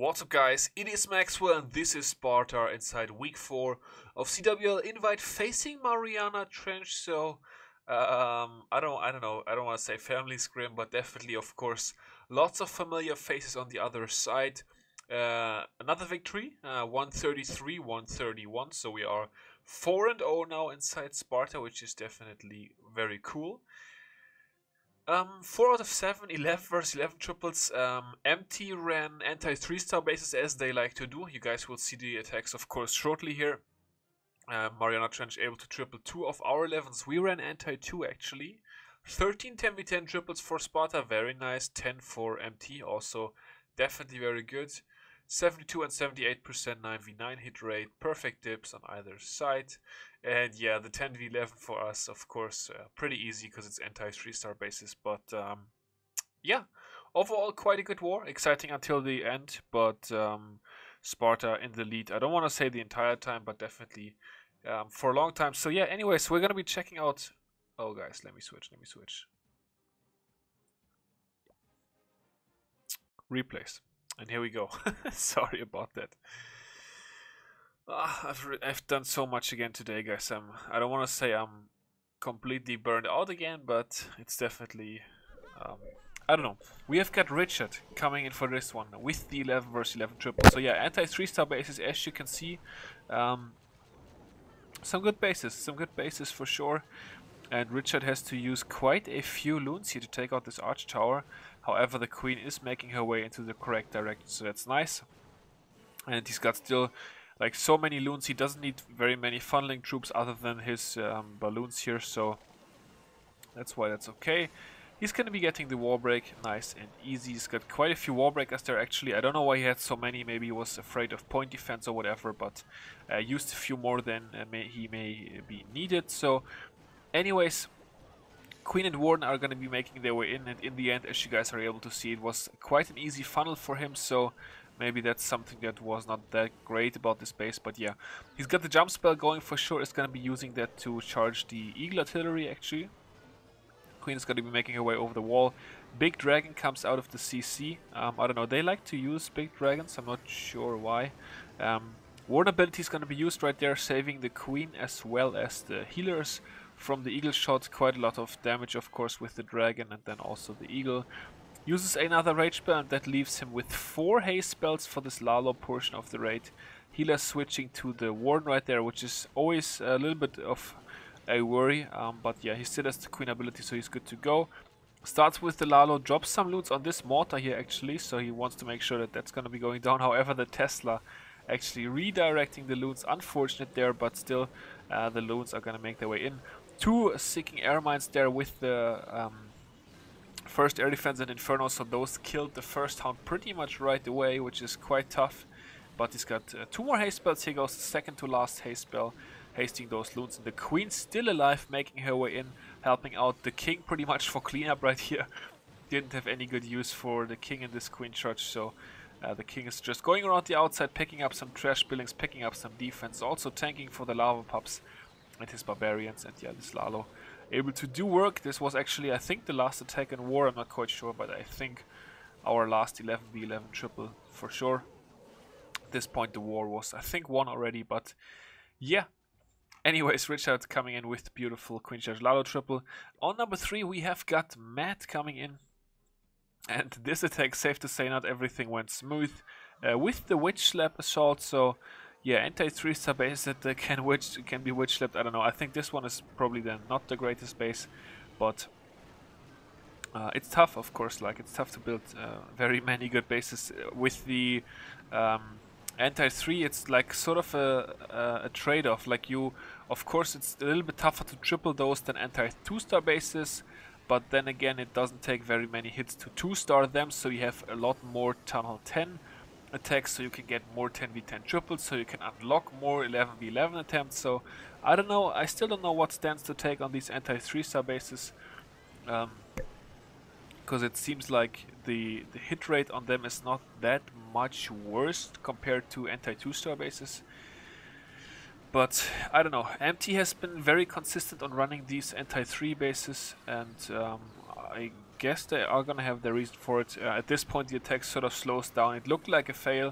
What's up, guys? It is Maxwell and this is Sparta inside week 4 of CWL invite facing Mariana Trench. So I don't know, I don't want to say family scrim, but definitely, of course, lots of familiar faces on the other side. Another victory, 133-131, so we are 4-0 now inside Sparta, which is definitely very cool. 4 out of 7, 11 versus 11 triples. MT ran anti 3-star bases as they like to do. You guys will see the attacks, of course, shortly here. Mariana Trench able to triple 2 of our 11s. We ran anti 2 actually. 13 10v10 triples for Sparta, very nice. 10 for MT, also definitely very good. 72 and 78% 9v9 hit rate, perfect dips on either side. And yeah, the 10v11 for us, of course, pretty easy because it's anti 3-star bases. But yeah, overall quite a good war, exciting until the end. But Sparta in the lead, I don't want to say the entire time, but definitely for a long time. So yeah, anyways, we're going to be checking out... Oh guys, let me switch. Replays. And here we go. Sorry about that. I've done so much again today, guys. I don't want to say I'm completely burned out again, but it's definitely... I don't know. We have got Richard coming in for this one with the 11 versus 11 triple. So yeah, anti 3-star bases, as you can see. Some good bases for sure. And Richard has to use quite a few loons here to take out this arch tower. However, the queen is making her way into the correct direction, so that's nice. And he's got still like so many loons. He doesn't need very many funneling troops other than his balloons here, so that's why that's okay. He's going to be getting the war break, nice and easy. He's got quite a few war breakers there actually. I don't know why he had so many. Maybe he was afraid of point defense or whatever, but used a few more than he may be needed. So anyways, Queen and Warden are going to be making their way in, and in the end, as you guys are able to see, it was quite an easy funnel for him, so maybe that's something that was not that great about this base, but yeah. He's got the jump spell going for sure, is going to be using that to charge the Eagle Artillery actually. Queen is going to be making her way over the wall. Big Dragon comes out of the CC. I don't know, they like to use Big Dragons, I'm not sure why. Warden ability is going to be used right there, saving the Queen as well as the healers from the Eagle shot. Quite a lot of damage, of course, with the Dragon and then also the Eagle. Uses another rage spell, and that leaves him with 4 haste spells for this Lalo portion of the raid. Healer switching to the Warden right there, which is always a little bit of a worry. But yeah, he still has the Queen ability, so he's good to go. Starts with the Lalo, drops some loot on this mortar here actually, so he wants to make sure that that's going to be going down. However, the Tesla actually redirecting the loons, unfortunate there, but still the loons are going to make their way in. 2 seeking air mines there with the first air defense and Inferno, so those killed the first hound pretty much right away, which is quite tough. But he's got 2 more haste spells. Here goes the second to last haste spell, hasting those loons. And the Queen still alive, making her way in, helping out the King pretty much for cleanup right here. Didn't have any good use for the King in this Queen charge, so the King is just going around the outside, picking up some trash buildings, picking up some defense, also tanking for the lava pups and his barbarians. And yeah, this Lalo able to do work. This was actually, I think, the last attack in war. I'm not quite sure, but I think our last 11v11 triple for sure. At this point the war was, I think, won already, but yeah. Anyways, Richard coming in with beautiful Queen Charge Lalo triple. On number 3 we have got Matt coming in. And this attack, safe to say, not everything went smooth with the Witch Slap Assault. So yeah, anti 3-star base that can be witch slapped. I don't know. I think this one is probably then not the greatest base, but it's tough, of course. Like, it's tough to build very many good bases with the anti 3. It's like sort of a trade-off. Like, you, of course, it's a little bit tougher to triple those than anti 2-star bases, but then again, it doesn't take very many hits to 2-star them, so you have a lot more Tunnel 10 attacks, so you can get more 10v10 triples, so you can unlock more 11v11 attempts. So I don't know, I still don't know what stance to take on these anti 3-star bases, because it seems like the hit rate on them is not that much worse compared to anti 2-star bases. But I don't know, MT has been very consistent on running these anti 3 bases, and I guess they are gonna have their reason for it. At this point the attack sort of slows down. It looked like a fail,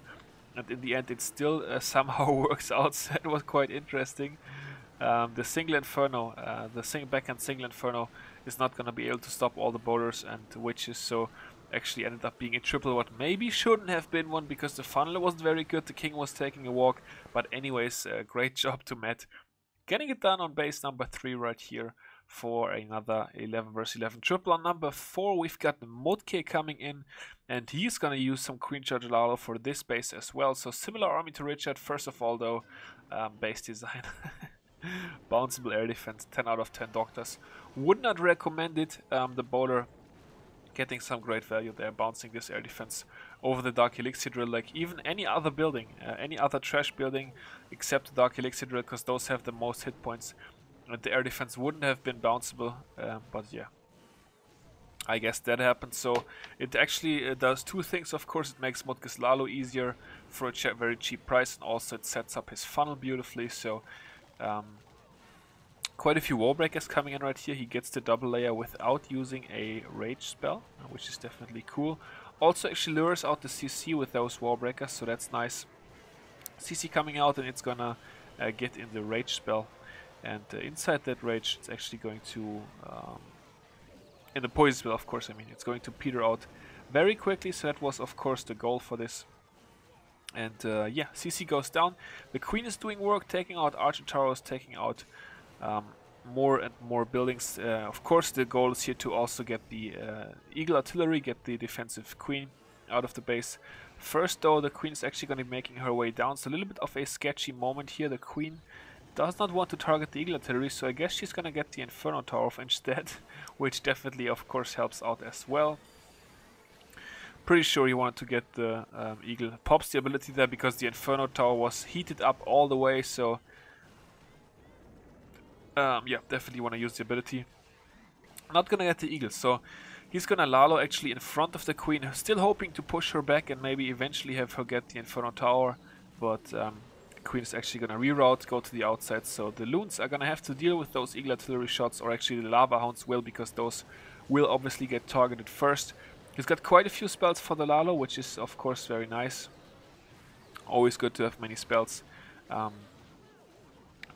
and in the end it still somehow works out, so it was quite interesting. The single Inferno, the backhand single Inferno is not gonna be able to stop all the bowlers and witches, so actually ended up being a triple what maybe shouldn't have been one because the funnel wasn't very good, the king was taking a walk, but anyways, great job to Matt. Getting it done on base number 3 right here for another 11 vs 11 triple. On number 4 we've got Mutke coming in, and he's gonna use some Queen Charge Lalo for this base as well, so similar army to Richard. First of all though, base design. Bounceable air defense, 10 out of 10 doctors. Would not recommend it. The bowler getting some great value there, bouncing this air defense over the Dark Elixir Drill, like even any other building, any other trash building except the Dark Elixir Drill, because those have the most hit points. And the air defense wouldn't have been bounceable, but yeah, I guess that happened. So it actually does two things. Of course, it makes Mutke's Lalo easier for a very cheap price, and also it sets up his funnel beautifully. So quite a few wall breakers coming in right here. He gets the double layer without using a rage spell, which is definitely cool. Also actually lures out the CC with those wall breakers, so that's nice. CC coming out, and it's gonna get in the rage spell, and inside that rage it's actually going to in the poison spell, of course, I mean, it's going to peter out very quickly, so that was of course the goal for this. And yeah, CC goes down. The queen is doing work, taking out archer towers, taking out more and more buildings. Of course, the goal is here to also get the eagle artillery, get the defensive queen out of the base. First, though, the queen is actually going to be making her way down. So a little bit of a sketchy moment here. The queen does not want to target the eagle artillery, so I guess she's going to get the Inferno Tower off instead, which definitely, of course, helps out as well. Pretty sure he wanted to get the eagle. Pops the ability there because the Inferno Tower was heated up all the way, so yeah, definitely want to use the ability. Not gonna get the eagle, so he's gonna Lalo actually in front of the queen, still hoping to push her back and maybe eventually have her get the Inferno Tower, but the queen is actually gonna reroute, go to the outside, so the loons are gonna have to deal with those eagle artillery shots, or actually the lava hounds will, because those will obviously get targeted first. He's got quite a few spells for the Lalo, which is of course very nice. Always good to have many spells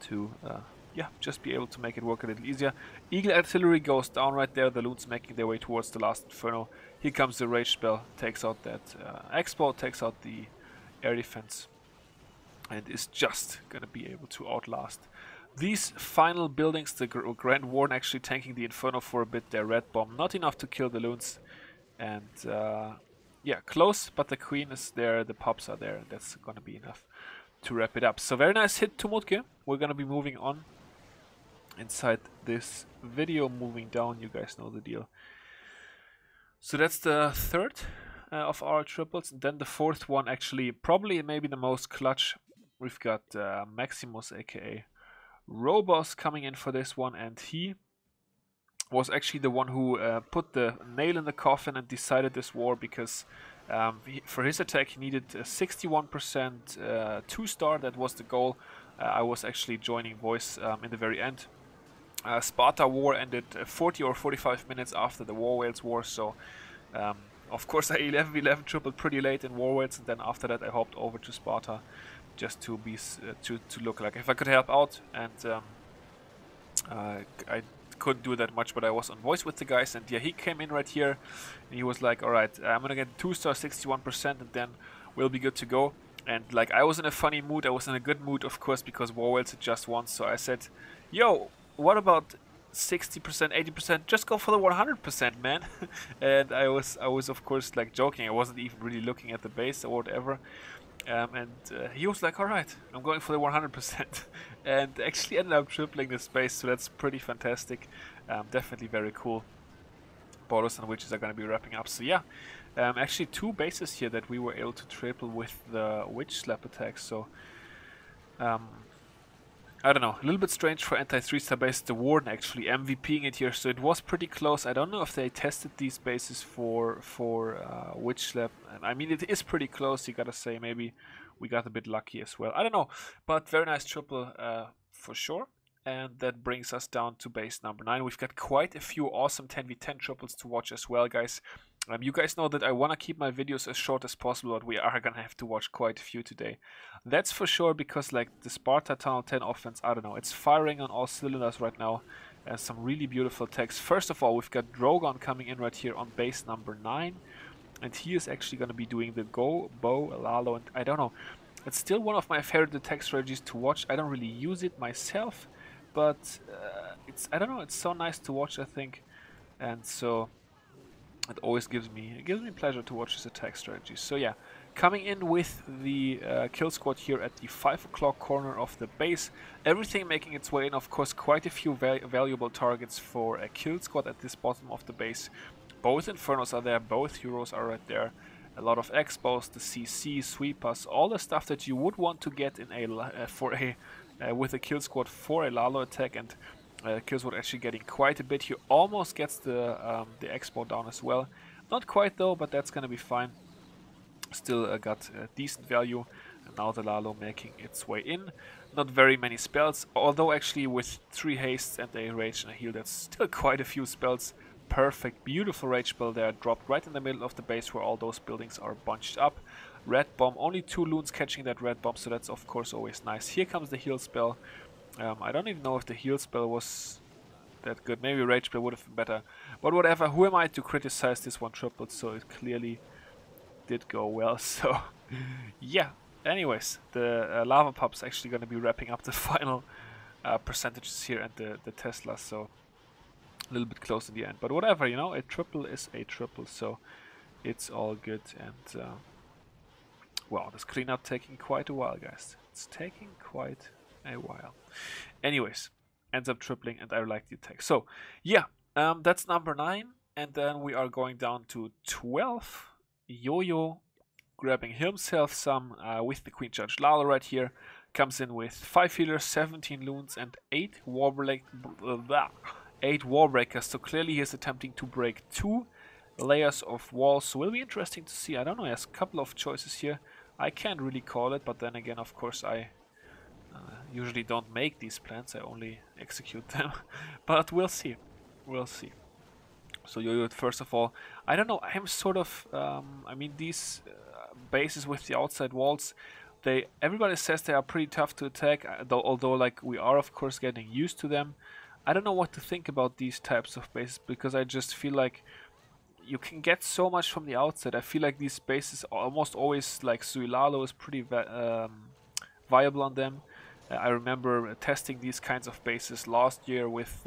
to yeah, just be able to make it work a little easier. Eagle artillery goes down right there. The loons making their way towards the last Inferno. Here comes the rage spell, takes out that expo, takes out the air defense, and is just gonna be able to outlast these final buildings. The Grand Warden actually tanking the Inferno for a bit. Their red bomb, not enough to kill the loons, and yeah, close. But the queen is there, the pops are there, and that's gonna be enough to wrap it up. So very nice hit to Mutke. We're gonna be moving on inside this video, moving down. You guys know the deal. So that's the third of our triples, and then the fourth one, actually probably maybe the most clutch. We've got Maximus aka Robos coming in for this one, and he was actually the one who put the nail in the coffin and decided this war, because for his attack he needed 61% 2-star. That was the goal. I was actually joining voice in the very end. Sparta war ended 40 or 45 minutes after the War Whales war, so of course I 11v11 tripled pretty late in War Whales, and then after that I hopped over to Sparta just to be to look like if I could help out, and I couldn't do that much, but I was on voice with the guys, and yeah, he came in right here and he was like, alright, I'm gonna get 2-star 61% and then we'll be good to go. And like, I was in a funny mood, I was in a good mood of course, because War Whales had just won, so I said, yo, what about 60%, 80%? Just go for the 100%, man. And I was of course like joking. I wasn't even really looking at the base or whatever. And he was like, alright, I'm going for the 100%. And actually ended up tripling the space, so that's pretty fantastic. Definitely very cool. Borders and witches are going to be wrapping up. So yeah, actually 2 bases here that we were able to triple with the witch slap attack. So I don't know, a little bit strange for anti-3-star base. The Warden actually MVPing it here, so it was pretty close. I don't know if they tested these bases for Witch Slap. I mean, it is pretty close, you gotta say. Maybe we got a bit lucky as well. I don't know, but very nice triple for sure. And that brings us down to base number 9. We've got quite a few awesome 10v10 triples to watch as well, guys. You guys know that I want to keep my videos as short as possible, but we are gonna have to watch quite a few today. That's for sure, because like the Sparta Tunnel 10 offense, I don't know, it's firing on all cylinders right now. Some really beautiful text. First of all, we've got Drogon coming in right here on base number 9. And he is actually going to be doing the Go, Bow, Lalo, and I don't know. It's still one of my favorite attack strategies to watch. I don't really use it myself, but it's, I don't know, it's so nice to watch, I think. And so it always gives me pleasure to watch his attack strategies. So yeah, coming in with the kill squad here at the 5 o'clock corner of the base. Everything making its way in, of course, quite a few valuable targets for a kill squad at this bottom of the base. Both Infernos are there, both Heroes are right there. A lot of Expos, the CC, Sweepers, all the stuff that you would want to get in a with a kill squad for a Lalo attack, and kill squad actually getting quite a bit. He almost gets the Expo down as well. Not quite though, but that's gonna be fine. Still got decent value. And now the Lalo making its way in. Not very many spells, although actually with 3 hastes and a rage and a heal, that's still quite a few spells. Perfect, beautiful rage spell there, dropped right in the middle of the base where all those buildings are bunched up. Red bomb, only 2 loons catching that red bomb, so that's of course always nice. Here comes the heal spell. I don't even know if the heal spell was that good. Maybe rage spell would have been better. But whatever, who am I to criticize this one tripled? So it clearly did go well. So yeah, anyways, the lava pup's actually going to be wrapping up the final percentages here and the Tesla. So a little bit close in the end, but whatever, you know, a triple is a triple, so it's all good. And wow, this cleanup taking quite a while, guys. It's taking quite a while. Anyways, ends up tripling, and I like the attack. So yeah, that's number 9, and then we are going down to 12. Yo-Yo grabbing himself some with the Queen Judge Lalo right here. Comes in with 5 healers, 17 loons, and 8 Warbreakers, so clearly he is attempting to break 2 layers of walls, so will be interesting to see. I don't know, he has a couple of choices here. I can't really call it, but then again, of course, I usually don't make these plans, I only execute them. But we'll see, we'll see. So Yo-Yo, first of all, I don't know, I'm sort of, I mean, these bases with the outside walls, everybody says they are pretty tough to attack, although like we are of course getting used to them. I don't know what to think about these types of bases, because I just feel like you can get so much from the outside. I feel like these bases almost always, like Suilalo is pretty viable on them. I remember testing these kinds of bases last year with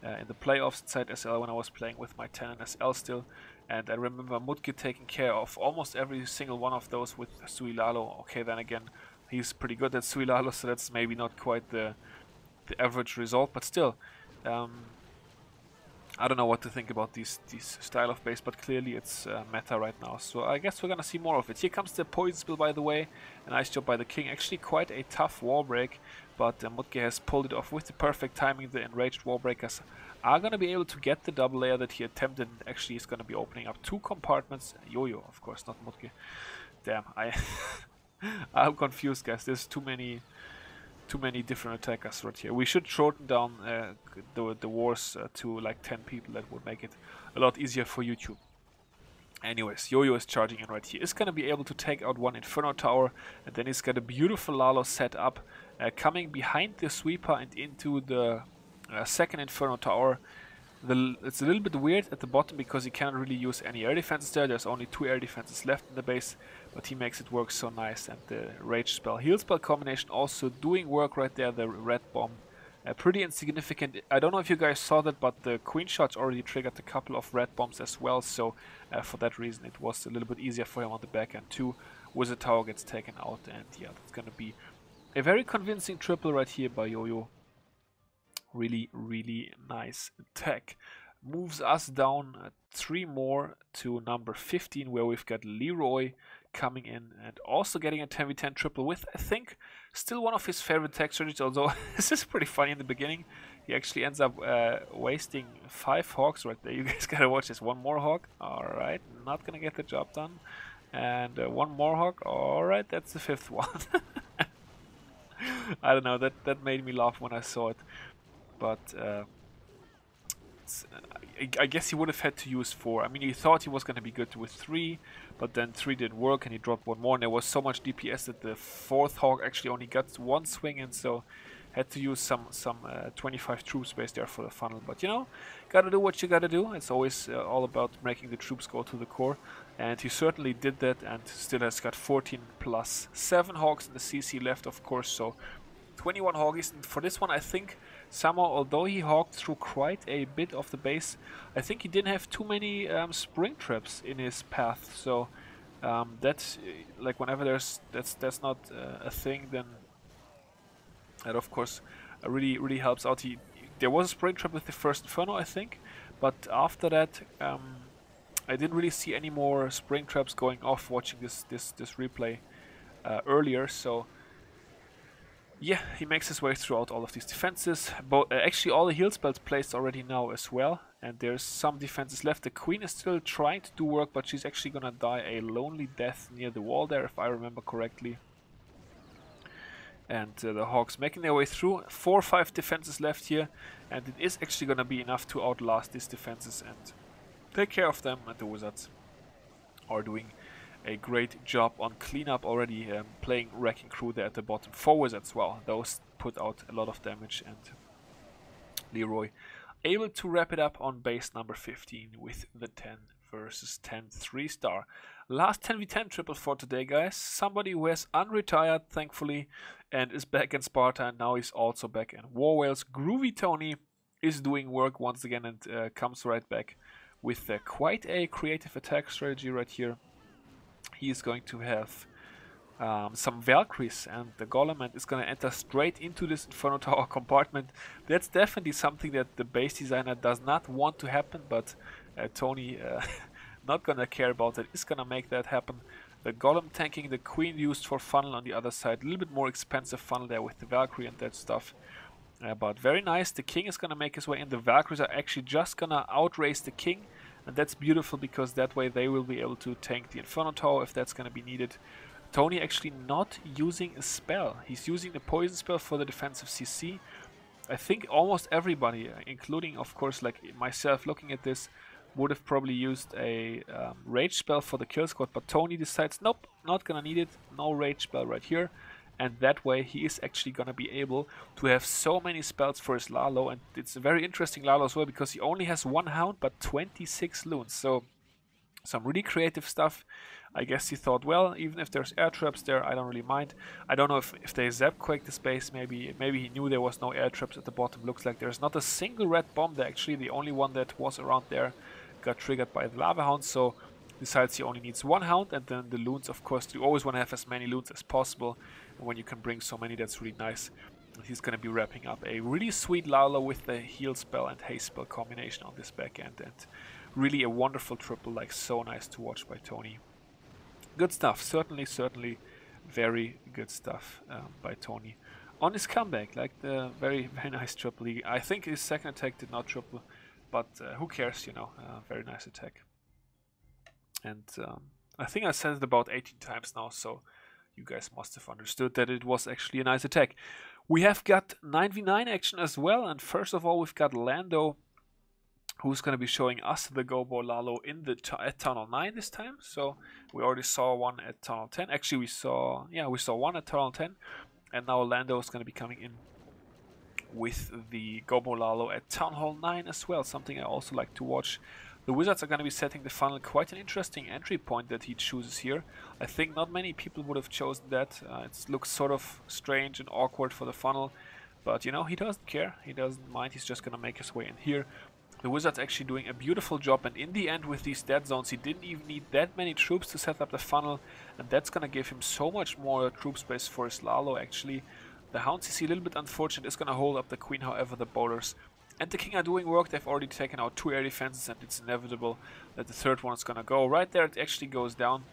in the playoffs inside SL when I was playing with my 10 and SL still. And I remember Mutke taking care of almost every single one of those with Suilalo. Okay, then again, he's pretty good at Suilalo, so that's maybe not quite the average result, but still, I don't know what to think about these style of base, but clearly it's meta right now, so I guess we're gonna see more of it. Here comes the poison spill, by the way. A nice job by the king. Actually quite a tough wall break, but Mutke has pulled it off with the perfect timing. The enraged wall breakers are gonna be able to get the double layer that he attempted, and actually is gonna be opening up 2 compartments. Yo-Yo, of course, not Mutke. Damn, I'm confused, guys. There's too many different attackers right here. We should shorten down the wars to like 10 people. That would make it a lot easier for YouTube. Anyways, Yo-Yo is charging in right here. Is going to be able to take out 1 Inferno Tower, and then he's got a beautiful Lalo set up, coming behind the Sweeper and into the second Inferno Tower. It's a little bit weird at the bottom because he cannot really use any air defenses there. There's only 2 air defenses left in the base, but he makes it work so nice. And the Rage Spell, Heal Spell combination also doing work right there. The Red Bomb, pretty insignificant. I don't know if you guys saw that, but the Queen Shots already triggered a couple of Red Bombs as well. So for that reason, it was a little bit easier for him on the back end too. Wizard Tower gets taken out, and yeah, that's gonna be a very convincing triple right here by Yo-Yo. Really, really nice attack. Moves us down 3 more to number 15, where we've got Leroy coming in and also getting a 10v10 triple with, I think, still one of his favorite attack strategies, although this is pretty funny in the beginning. He actually ends up wasting 5 Hawks right there. You guys gotta watch this. 1 more Hawk. Alright, not gonna get the job done. And 1 more Hawk. Alright, that's the 5th one. I don't know, that made me laugh when I saw it. But I guess he would have had to use 4. I mean, he thought he was going to be good with 3, but then 3 didn't work and he dropped 1 more. And there was so much DPS that the 4th Hawk actually only got 1 swing, and so had to use some 25 troop space there for the funnel. But you know, gotta do what you gotta do. It's always all about making the troops go to the core. And he certainly did that, and still has got 14 plus 7 Hawks in the CC left, of course. So 21 Hoggies. And for this one, I think somehow, although he hogged through quite a bit of the base, I think he didn't have too many spring traps in his path. So that's like whenever that's not a thing, then that of course really helps out. There was a spring trap with the first Inferno, I think, but after that I didn't really see any more spring traps going off watching this replay earlier. So yeah, he makes his way throughout all of these defenses. Actually, all the heal spells placed already now as well. And there's some defenses left. The Queen is still trying to do work, but she's actually gonna die a lonely death near the wall there, if I remember correctly. And the Hawks making their way through. 4 or 5 defenses left here. And it is actually gonna be enough to outlast these defenses and take care of them. And the Wizards are doing a great job on cleanup already, playing Wrecking Crew there at the bottom. 4 Wizards, well, those put out a lot of damage, and Leroy able to wrap it up on base number 15 with the 10 versus 10 3-star. Last 10v10 triple for today, guys. Somebody who has unretired, thankfully, and is back in Sparta, and now he's also back in War Whales. Groovy Tony is doing work once again and comes right back with quite a creative attack strategy right here. He is going to have some Valkyries and the Golem, and is going to enter straight into this Inferno Tower compartment. That's definitely something that the base designer does not want to happen, but Tony, not going to care about it, is going to make that happen. The Golem tanking the Queen used for funnel on the other side. A little bit more expensive funnel there with the Valkyrie and that stuff. But very nice. The King is going to make his way in. The Valkyries are actually just going to outrace the King. And that's beautiful, because that way they will be able to tank the Inferno Tower if that's going to be needed. Tony actually not using a spell. He's using the poison spell for the defensive CC. I think almost everybody, including of course like myself looking at this, would have probably used a rage spell for the kill squad, but Tony decides, nope, not gonna need it, no rage spell right here. And that way he is actually gonna be able to have so many spells for his Lalo, and it's a very interesting Lalo as well, because he only has 1 hound but 26 loons, so some really creative stuff. I guess he thought, well, even if there's air traps there, I don't really mind. I don't know if they zap-quake the space, maybe he knew there was no air traps at the bottom. Looks like there's not a single red bomb there, actually. The only one that was around there got triggered by the lava hound, so decides he only needs 1 hound, and then the loons, of course, you always want to have as many loons as possible, and when you can bring so many, that's really nice. And he's going to be wrapping up a really sweet Lalo with the heal spell and haste spell combination on this back end, and really a wonderful triple, like so nice to watch by Tony. Good stuff, certainly very good stuff by Tony on his comeback, like the very nice triple. I think his second attack did not triple, but who cares, you know, very nice attack. And I think I said it about 18 times now, so you guys must have understood that it was actually a nice attack. We have got 9v9 action as well, and first of all we've got Lando, who's going to be showing us the Gobo Lalo in the at Tunnel 9 this time. So we already saw one at Tunnel 10. Actually, we saw one at Tunnel 10, and now Lando is going to be coming in with the Gobo Lalo at Town Hall 9 as well, something I also like to watch. The Wizards are going to be setting the funnel, quite an interesting entry point that he chooses here. I think not many people would have chosen that. It looks sort of strange and awkward for the funnel, but you know, he doesn't care, he doesn't mind, he's just going to make his way in here. The Wizards actually doing a beautiful job, and in the end with these dead zones he didn't even need that many troops to set up the funnel, and that's going to give him so much more troop space for his Lalo actually. The Hound CC a little bit unfortunate, is going to hold up the Queen, however the bowlers and the King are doing work. They've already taken out 2 air defenses, and it's inevitable that the third one is going to go. Right there it actually goes down.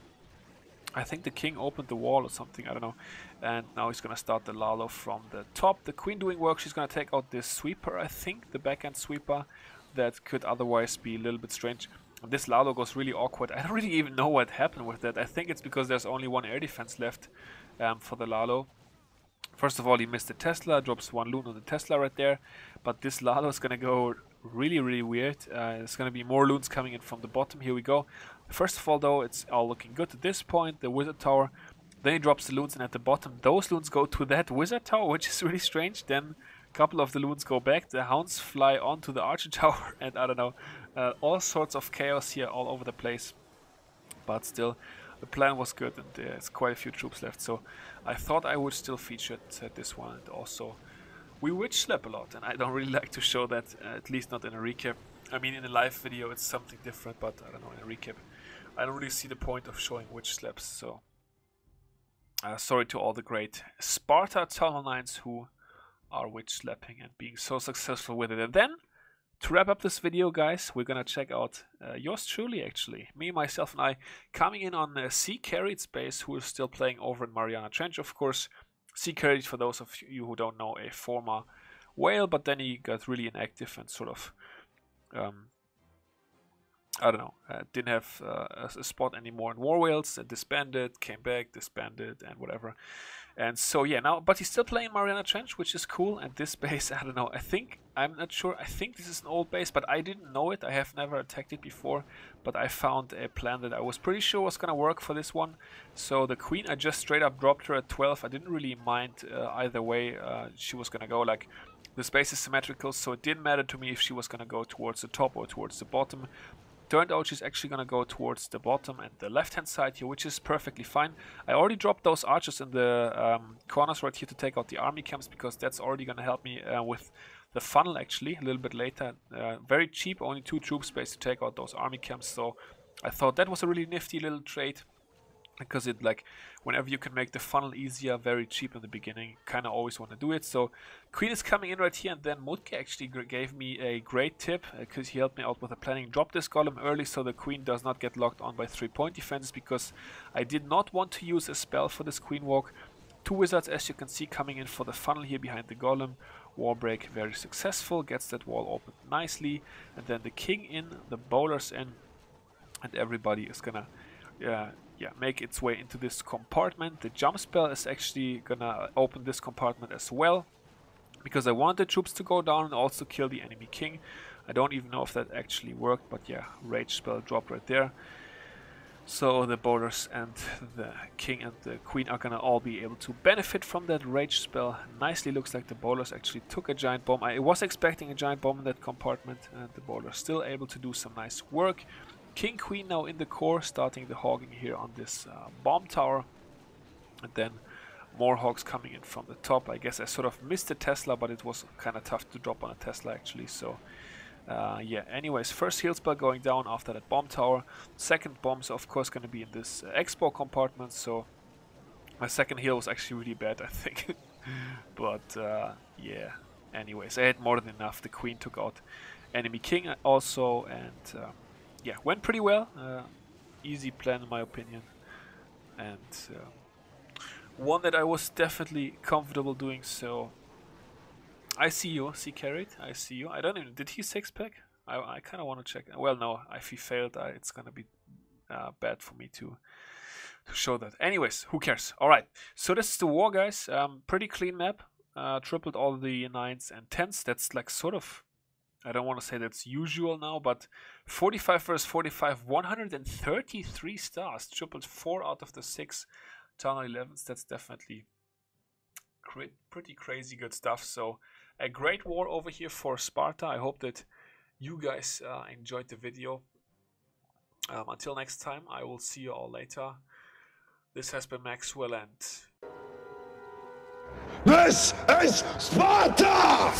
I think the King opened the wall or something, I don't know. And now he's going to start the Lalo from the top. The Queen doing work, she's going to take out this sweeper, I think, the backhand sweeper. That could otherwise be a little bit strange. This Lalo goes really awkward. I don't really even know what happened with that. I think it's because there's only 1 air defense left for the Lalo. First of all, he missed the Tesla, drops 1 loon on the Tesla right there, but this Lalo is gonna go really, really weird. There's gonna be more loons coming in from the bottom. Here we go. First of all, though, it's all looking good at this point. The Wizard Tower. Then he drops the loons, and at the bottom, those loons go to that Wizard Tower, which is really strange. Then a couple of the loons go back. The hounds fly onto the Archer Tower, and I don't know, all sorts of chaos here all over the place. But still, the plan was good, and there's quite a few troops left. So I thought I would still feature this one. And also, we witch slap a lot, and I don't really like to show that, at least not in a recap. I mean, in a live video, it's something different, but I don't know, in a recap, I don't really see the point of showing witch slaps. So sorry to all the great Sparta Tower 9s who are witch slapping and being so successful with it. And then, to wrap up this video, guys, we're gonna check out yours truly, actually. Me, myself, and I coming in on C carried space, who is still playing over in Mariana Trench, of course. C carried, for those of you who don't know, a former whale, but then he got really inactive and sort of, I don't know, didn't have a spot anymore in War Whales, disbanded, came back, disbanded, and whatever. And so, yeah, now, but he's still playing Mariana Trench, which is cool. And this base, I don't know, I'm not sure, I think this is an old base, but I didn't know it. I have never attacked it before, but I found a plan that I was pretty sure was gonna work for this one. So the queen, I just straight up dropped her at 12. I didn't really mind either way she was gonna go. Like, the space is symmetrical, so it didn't matter to me if she was gonna go towards the top or towards the bottom. Turned out she's actually going to go towards the bottom and the left-hand side here, which is perfectly fine. I already dropped those archers in the corners right here to take out the army camps, because that's already going to help me with the funnel, actually, a little bit later. Very cheap, only 2 troop space to take out those army camps, so I thought that was a really nifty little trade. Because it, like, whenever you can make the funnel easier, very cheap in the beginning, kind of always want to do it. So queen is coming in right here, and then Mutke actually gave me a great tip, because he helped me out with the planning. Drop this golem early so the queen does not get locked on by 3-point defenses, because I did not want to use a spell for this queen walk. 2 wizards, as you can see, coming in for the funnel here behind the golem. Wall break very successful, gets that wall open nicely, and then the king in, the bowlers in, and everybody is gonna make its way into this compartment. The jump spell is actually gonna open this compartment as well, because I want the troops to go down and also kill the enemy king. I don't even know if that actually worked, but yeah, rage spell drop right there. So the bowlers and the king and the queen are gonna all be able to benefit from that rage spell. Nicely, looks like the bowlers actually took a giant bomb. I was expecting a giant bomb in that compartment, and the bowlers still able to do some nice work. King, queen now in the core, starting the hogging here on this bomb tower. And then more hogs coming in from the top. I guess I sort of missed the Tesla, but it was kind of tough to drop on a Tesla, actually. So, yeah, anyways, first heal spell going down after that bomb tower. Second bombs, of course, going to be in this expo compartment. So, my second heal was actually really bad, I think. But, yeah, anyways, I had more than enough. The queen took out enemy king also, and yeah, went pretty well. Easy plan in my opinion, and one that I was definitely comfortable doing. So I see you, C carried. I see you. I don't even, did he 6-pack? I kind of want to check. Well, no, if he failed, it's gonna be bad for me to show that. Anyways, who cares? All right, so this is the war, guys. Pretty clean map. Tripled all the 9s and 10s. That's like sort of, I don't want to say that's usual now, but 45 versus 45, 133 stars, tripled 4 out of the 6 Town 11s. That's definitely pretty crazy good stuff. So a great war over here for Sparta. I hope that you guys enjoyed the video. Until next time, I will see you all later. This has been Maxwell, and this is Sparta!